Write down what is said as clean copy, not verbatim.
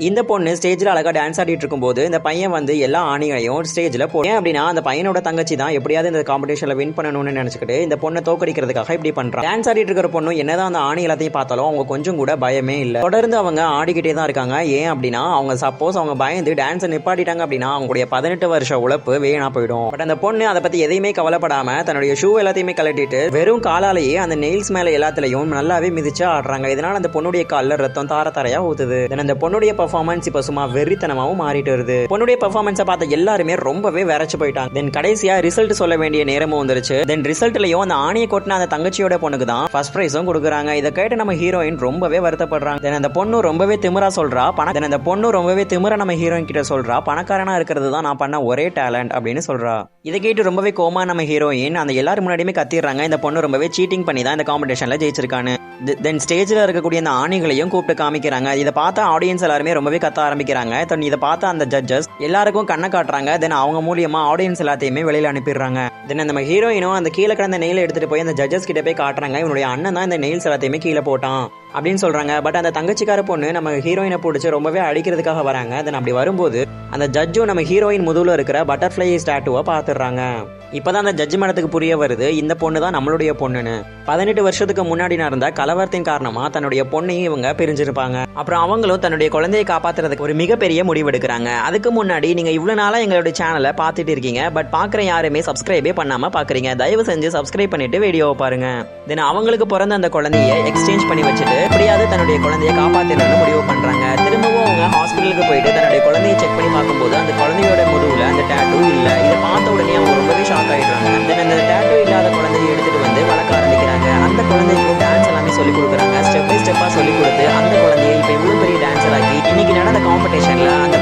இந்த பொண்ணு ஸ்டேஜ்ல அழகா டான்ஸ் ஆடிட்டு இருக்கும்போது இந்த பையன் வந்து எல்லா ஆணிகளையும் ஸ்டேஜ்ல போடுறேன் அப்படின்னா அந்த பையனோட தங்கச்சி தான் எப்படியாவது இந்த காம்படிஷன்ல வின் பண்ணணும்னு நினைச்சுக்கிட்டு இந்த பொண்ணை தோக்கடிக்கிறதுக்காக இப்படி பண்றான். டான்ஸ் ஆடிட்டு இருக்கிற பொண்ணு என்னதான் அந்த ஆணி எல்லாத்தையும் பார்த்தாலும் அவங்க கொஞ்சம் கூட பயமே இல்ல. தொடர்ந்து அவங்க ஆடிக்கிட்டே தான் இருக்காங்க. ஏன் அப்படின்னா அவங்க சப்போஸ் அவங்க பயந்து டான்ஸை நிப்பாட்டிட்டாங்க அப்படின்னா அவங்களுடைய 18 வருஷ உழைப்பு வீணா போயிடும். பட் அந்த பொண்ணு அதை பத்தி எதையுமே கவலைப்படாம தன்னுடைய ஷூ எல்லாத்தையுமே கழட்டிட்டு வெறும் காலாலேயே அந்த நெயில்ஸ் மேல எல்லாத்துலயும் நல்லாவே மிதிச்சு ஆடுறாங்க. இதனால அந்த பொண்ணுடைய கால்ல ரத்தம் தார தாரையா ஊத்துது. அந்த பொண்ணுடைய பெர்ஃபார்மன்ஸ் இப்ப சும்மா வெறித்தனமாவும் மாறிட்டு வருது. பொண்ணுடைய பெர்ஃபார்மன்ஸை பார்த்த எல்லாருமே ரொம்பவே விரைச்சு போயிட்டாங்க. தென் கடைசியா ரிசல்ட் சொல்ல வேண்டிய நேரமும் வந்துருச்சு. தென் ரிசல்ட்லயும் அந்த ஆணியை கொட்டின அந்த தங்கச்சியோட பொண்ணுக்கு தான் ஃபர்ஸ்ட் பிரைஸும் கொடுக்குறாங்க. இதை கேட்டு நம்ம ஹீரோயின் ரொம்பவே வருத்தப்படுறாங்க. தென் அந்த பொண்ணு ரொம்பவே திமிரா சொல்றா அந்த பொண்ணு ரொம்பவே திமிரா நம்ம ஹீரோயின் கிட்ட சொல்றா பணக்காரனா இருக்கிறது தான் நான் பண்ண ஒரே டேலண்ட் அப்படின்னு சொல்றா. இதை கேட்டு ரொம்பவே கோமா நம்ம ஹீரோயின் அந்த எல்லாரும் முன்னாடியுமே கத்திடுறாங்க இந்த பொண்ணு ரொம்பவே சீட்டிங் பண்ணி தான் இந்த காம்படிஷன்ல ஜெயிச்சிருக்கான்னு. தென் ஸ்டேஜ்ல இருக்கக்கூடிய அந்த ஆணிகளையும் கூப்பிட்டு காமிக்கிறாங்க. இதை பார்த்தா ஆடியன்ஸ் எல்லாருமே ரொம்பவே கத்த ஆரம்பிக்கிறாங்க. இதை பார்த்து அந்த ஜட்ஜஸ் எல்லாருக்கும் கண்ணை காட்டுறாங்க. தென் அவங்க மூலியமா ஆடியன்ஸ் எல்லாத்தையுமே வெளியில அனுப்பிடுறாங்க. தென் நம்ம ஹீரோயினும் அந்த கீழே கிடந்த நெயில எடுத்துட்டு போய் அந்த ஜட்ஜஸ் கிட்ட போய் காட்டுறாங்க. இவனுடைய அண்ணன் தான் இந்த நெயில்ஸ் எல்லாத்தையுமே கீழே போட்டான் அப்படின்னு சொல்றாங்க. பட் அந்த தங்கச்சிக்கார பொண்ணு நம்ம ஹீரோயினை பிடிச்சி ரொம்பவே அடிக்கிறதுக்காக வராங்க. தென் அப்படி வரும்போது அந்த ஜட்ஜும் நம்ம ஹீரோயின் முதுகுல இருக்கிற பட்டர்ஃப்ளை ஸ்டாட்டுவை பார்த்துடுறாங்க. இப்பதான் அந்த ஜட்ஜ் மனத்துக்கு புரிய வருது இந்த பொண்ணு தான் நம்மளுடைய பொண்ணுன்னு. 18 வருஷத்துக்கு முன்னாடி நடந்த கலவரத்தின் காரணமா தன்னுடைய பொண்ணையும் இவங்க பிரிஞ்சிருப்பாங்க. அப்புறம் அவங்களும் தன்னுடைய குழந்தையை காப்பாத்துறதுக்கு ஒரு மிகப்பெரிய முடிவு எடுக்கிறாங்க. அதுக்கு முன்னாடி நீங்க இவ்வளவு நாளா எங்களுடைய சேனலை பார்த்துட்டு இருக்கீங்க. பட் பாக்குற யாருமே சப்ஸ்கிரைபே பண்ணாம பாக்குறீங்க. தயவு செஞ்சு சப்ஸ்கிரைப் பண்ணிட்டு வீடியோவை பாருங்க. தென் அவங்களுக்கு பிறந்த அந்த குழந்தைய எக்ஸ்சேஞ்ச் பண்ணி வச்சுட்டு எப்படியாவது தன்னுடைய குழந்தைய காப்பாற்றணும்னு முடிவு பண்றாங்க. திரும்பவும் அவங்க ஹாஸ்பிட்டலுக்கு போயிட்டு தன்னுடைய குழந்தையை செக் பண்ணி பார்க்கும்போது அந்த குழந்தையோட முதுகுல அந்த டேட்டூ இல்ல. இதை பார்த்த உடனே அவங்க ரொம்பவே ஷாக் ஆயிடுறாங்க. தென் அந்த டேட்டூ இல்லாத குழந்தையை எடுத்துட்டு வந்து வளர்க்க ஆரம்பிக்கிறாங்க. அந்த குழந்தைக்கு டான்ஸ் எல்லாமே சொல்லி கொடுக்குறாங்க. ஸ்டெப் பை ஸ்டெப்பா சொல்லி கொடுத்து அந்த குழந்தைய இப்ப இவ்வளவு பெரிய டான்ஸர் ஆக்கி இன்னைக்கு நடந்த காம்படிஷன்ல அந்த